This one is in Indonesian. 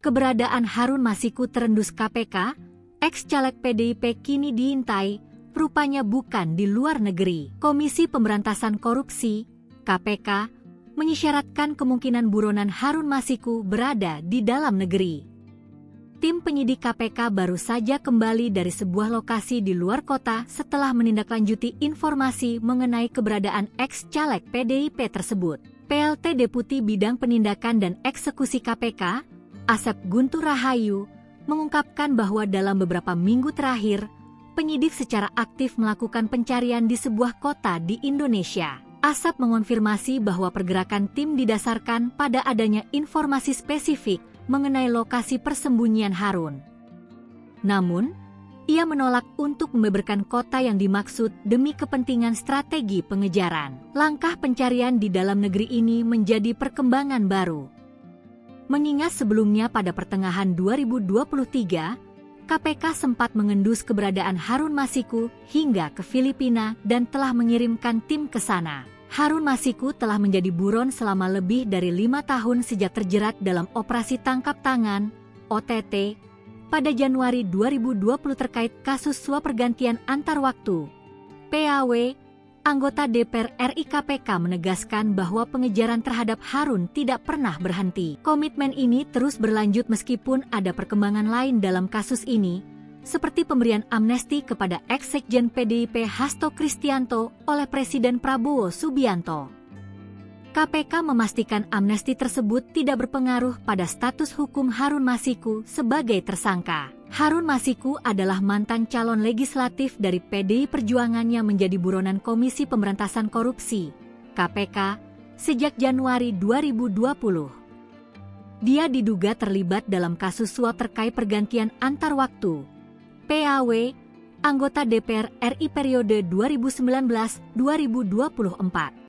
Keberadaan Harun Masiku terendus KPK, ex-caleg PDIP kini diintai, rupanya bukan di luar negeri. Komisi Pemberantasan Korupsi, KPK, mengisyaratkan kemungkinan buronan Harun Masiku berada di dalam negeri. Tim penyidik KPK baru saja kembali dari sebuah lokasi di luar kota setelah menindaklanjuti informasi mengenai keberadaan ex-caleg PDIP tersebut. PLT Deputi Bidang Penindakan dan Eksekusi KPK, Asep Guntur Rahayu, mengungkapkan bahwa dalam beberapa minggu terakhir, penyidik secara aktif melakukan pencarian di sebuah kota di Indonesia. Asep mengonfirmasi bahwa pergerakan tim didasarkan pada adanya informasi spesifik mengenai lokasi persembunyian Harun. Namun, ia menolak untuk membeberkan kota yang dimaksud demi kepentingan strategi pengejaran. Langkah pencarian di dalam negeri ini menjadi perkembangan baru. Mengingat sebelumnya pada pertengahan 2023, KPK sempat mengendus keberadaan Harun Masiku hingga ke Filipina dan telah mengirimkan tim ke sana. Harun Masiku telah menjadi buron selama lebih dari 5 tahun sejak terjerat dalam operasi tangkap tangan, OTT, pada Januari 2020 terkait kasus suap pergantian antar waktu. PAW, anggota DPR RI KPK menegaskan bahwa pengejaran terhadap Harun tidak pernah berhenti. Komitmen ini terus berlanjut meskipun ada perkembangan lain dalam kasus ini, seperti pemberian amnesti kepada ex-sekjen PDIP Hasto Kristianto oleh Presiden Prabowo Subianto. KPK memastikan amnesti tersebut tidak berpengaruh pada status hukum Harun Masiku sebagai tersangka. Harun Masiku adalah mantan calon legislatif dari PDI Perjuangan yang menjadi buronan Komisi Pemberantasan Korupsi, KPK, sejak Januari 2020. Dia diduga terlibat dalam kasus suap terkait pergantian antar waktu. PAW, anggota DPR RI periode 2019-2024.